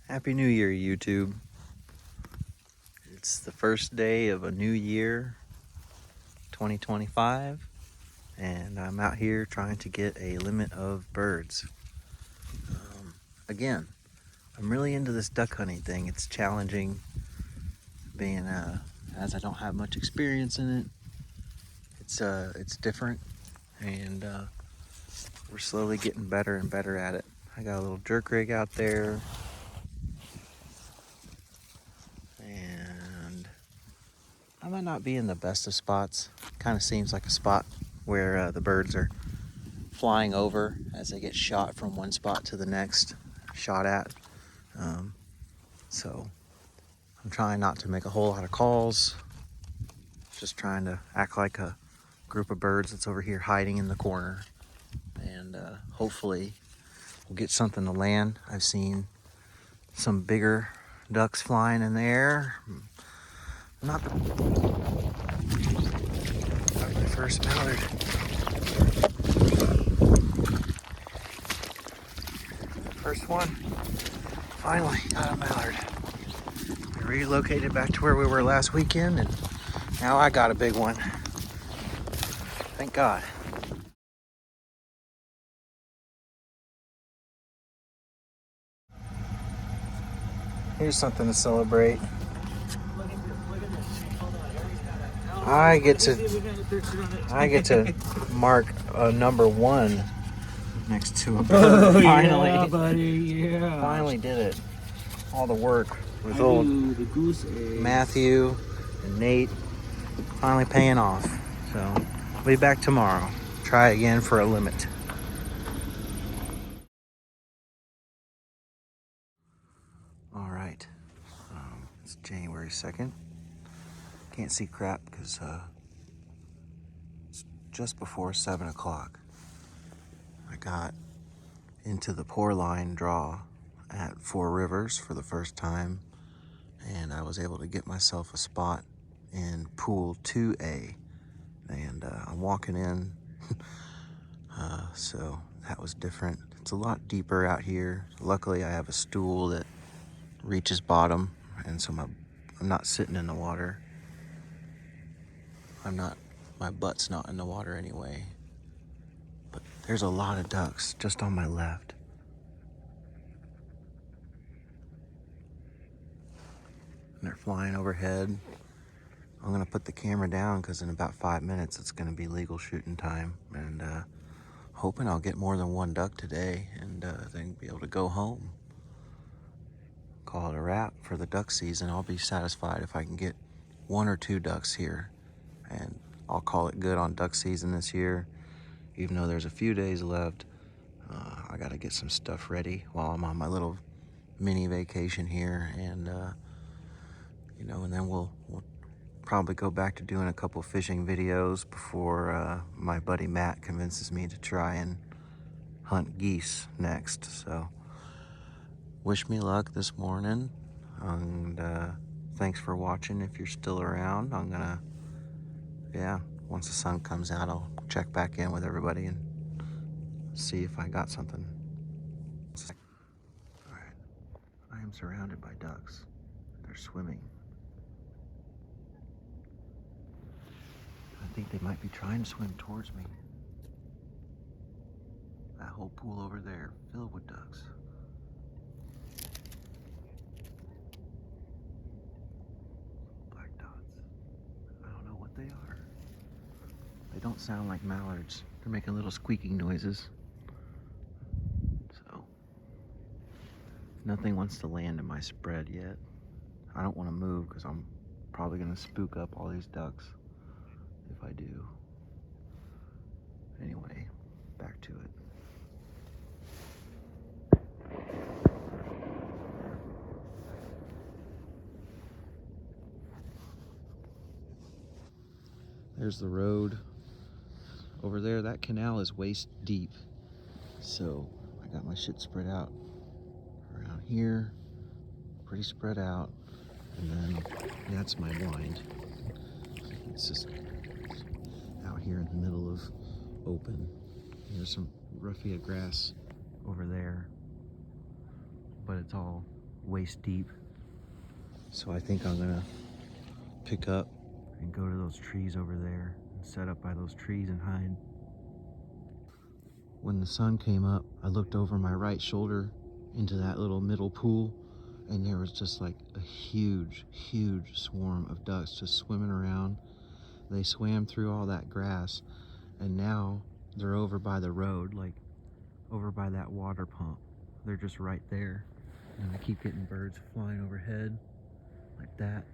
Happy New Year, YouTube. It's the first day of a new year, 2025, and I'm out here trying to get a limit of birds. Again, I'm really into this duck hunting thing. It's challenging being, as I don't have much experience in it. It's different, and we're slowly getting better and better at it. I got a little jerk rig out there, and I might not be in the best of spots. Kind of seems like a spot where the birds are flying over as they get shot from one spot to the next, shot at. So I'm trying not to make a whole lot of calls, just trying to act like a group of birds that's over here hiding in the corner, and hopefully we'll get something to land. I've seen some bigger ducks flying in the air. Not my first mallard. First one. Finally got a mallard. We relocated back to where we were last weekend, and now I got a big one. Thank God. Here's something to celebrate. I get to mark a number one next to a bird. Finally, yeah, buddy, yeah. Finally did it. All the work with old Matthew and Nate finally paying off. So I'll be back tomorrow. Try again for a limit. All right. It's January 2nd. Can't see crap because it's just before 7 o'clock. I got into the pour line draw at Four Rivers for the first time, and I was able to get myself a spot in pool 2A, and I'm walking in. So that was different. It's a lot deeper out here. Luckily I have a stool that reaches bottom, and so I'm not sitting in the water. My butt's not in the water anyway. But there's a lot of ducks just on my left. And they're flying overhead. I'm gonna put the camera down because in about 5 minutes it's gonna be legal shooting time, and hoping I'll get more than one duck today, and then be able to go home. Call it a wrap for the duck season. I'll be satisfied if I can get 1 or 2 ducks here, and I'll call it good on duck season this year. Even though there's a few days left, I gotta get some stuff ready while I'm on my little mini vacation here, and and then we'll probably go back to doing a couple fishing videos before my buddy Matt convinces me to try and hunt geese next. So wish me luck this morning, and thanks for watching. If you're still around, I'm gonna, once the sun comes out, I'll check back in with everybody and see if I got something. All right, I am surrounded by ducks. They're swimming. I think they might be trying to swim towards me. That whole pool over there filled with ducks. Black dots. I don't know what they are. They don't sound like mallards. They're making little squeaking noises. So, nothing wants to land in my spread yet. I don't want to move because I'm probably going to spook up all these ducks if I do. Anyway, back to it. There's the road. Over there, that canal is waist deep. So I got my shit spread out around here, pretty spread out. And then that's my blind. It's just out here in the middle of open. There's some raffia grass over there, but it's all waist deep. So I think I'm gonna pick up and go to those trees over there and set up by those trees and hide. When the sun came up, I looked over my right shoulder into that little middle pool, and there was just like a huge swarm of ducks just swimming around. They swam through all that grass, and now they're over by the road, like over by that water pump. They're just right there, and I keep getting birds flying overhead like that.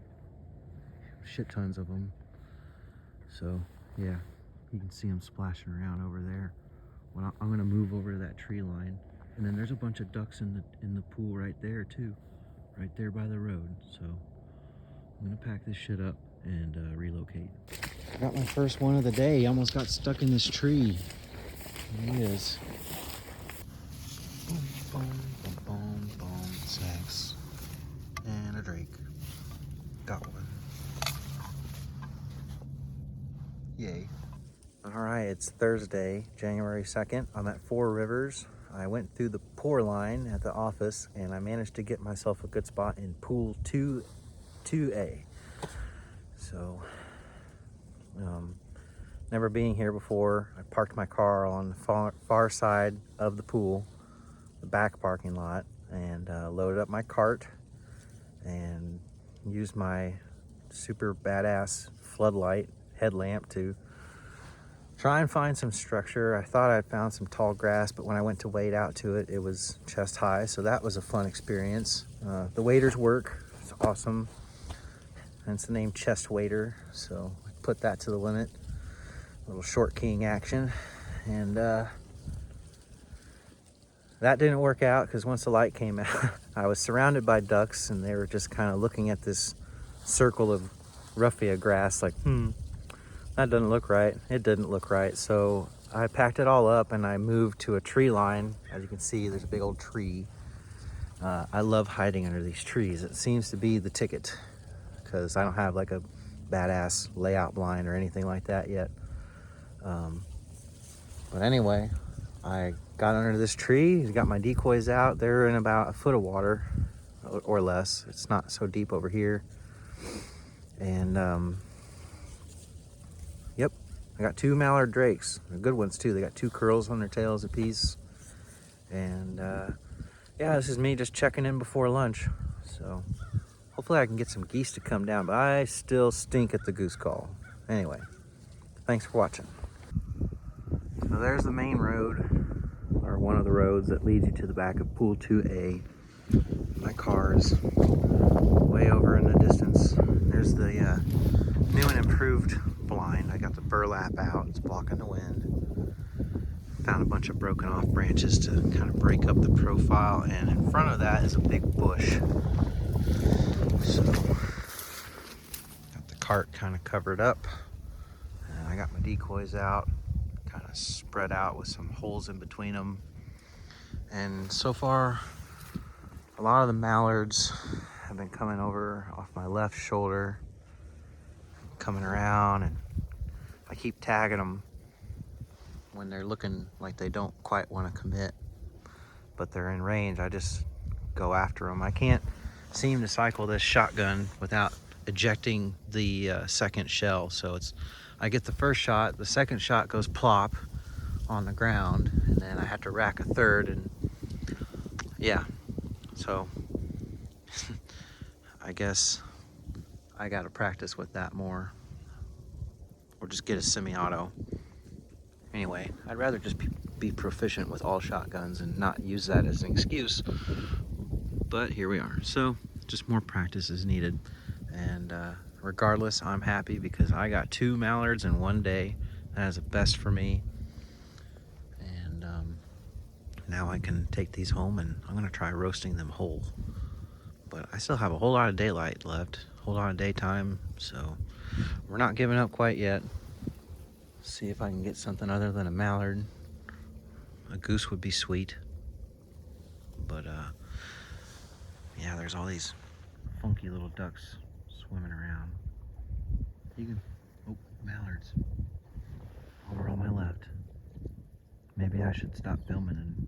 Shit tons of them. So yeah, you can see them splashing around over there. Well, I'm gonna move over to that tree line, and then there's a bunch of ducks in the pool right there too, right there by the road. So I'm gonna pack this shit up and relocate. I got my first one of the day. Almost got stuck in this tree. There he is. Boom, boom, boom, boom, boom. Snacks and a drake. Got one. Yay. All right, it's Thursday, January 2nd. I'm at Four Rivers. I went through the pour line at the office, and I managed to get myself a good spot in pool 2A. So, never being here before, I parked my car on the far side of the pool, the back parking lot, and loaded up my cart and used my super badass floodlight headlamp to try and find some structure. I thought I'd found some tall grass, but when I went to wade out to it, it was chest high, so that was a fun experience. The waders work, it's awesome. Hence the name chest wader, so I put that to the limit. A little short keying action, and that didn't work out because once the light came out, I was surrounded by ducks, and they were just kind of looking at this circle of raffia grass like, that doesn't look right. It didn't look right. So I packed it all up and I moved to a tree line. As you can see, there's a big old tree. I love hiding under these trees. It seems to be the ticket because I don't have like a badass layout blind or anything like that yet. But anyway, I got under this tree, got my decoys out. They're in about a foot of water or less. It's not so deep over here. And yep, I got 2 mallard drakes. They're good ones too. They got 2 curls on their tails apiece. And yeah, this is me just checking in before lunch. So hopefully I can get some geese to come down, but I still stink at the goose call. Anyway, thanks for watching. So there's the main road, or one of the roads that leads you to the back of pool 2A. My car's way over in the distance. There's the new and improved blind. I got the burlap out, it's blocking the wind. Found a bunch of broken off branches to kind of break up the profile, and in front of that is a big bush. So, got the cart kind of covered up, and I got my decoys out, kind of spread out with some holes in between them. And so far, a lot of the mallards have been coming over off my left shoulder, coming around, and I keep tagging them when they're looking like they don't quite want to commit, but they're in range. I just go after them. I can't seem to cycle this shotgun without ejecting the second shell. So I get the first shot, the second shot goes plop on the ground, and then I have to rack a third, and yeah, so I guess I gotta practice with that more, or just get a semi-auto. Anyway, I'd rather just be proficient with all shotguns and not use that as an excuse, but here we are. So just more practice is needed, and regardless, I'm happy because I got 2 mallards in one day. That is the best for me, and now I can take these home, and I'm gonna try roasting them whole. But I still have a whole lot of daylight left, a whole lot of daytime, so we're not giving up quite yet. See if I can get something other than a mallard. A goose would be sweet, but yeah, there's all these funky little ducks swimming around. You can, oh, mallards over on my left. Maybe I should stop filming and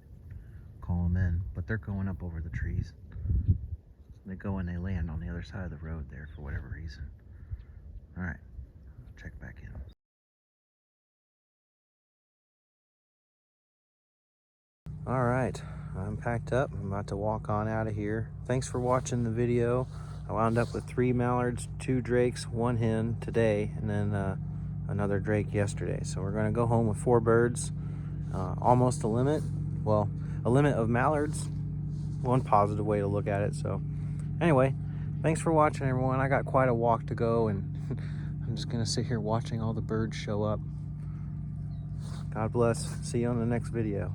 call them in, but they're going up over the trees. They go and they land on the other side of the road there for whatever reason. All right, check back in. All right, I'm packed up. I'm about to walk on out of here. Thanks for watching the video. I wound up with 3 mallards, 2 drakes, 1 hen today, and then another drake yesterday. So we're gonna go home with 4 birds, almost a limit. Well, a limit of mallards, one positive way to look at it. So anyway, thanks for watching, everyone. I got quite a walk to go, and I'm just gonna sit here watching all the birds show up. God bless. See you on the next video.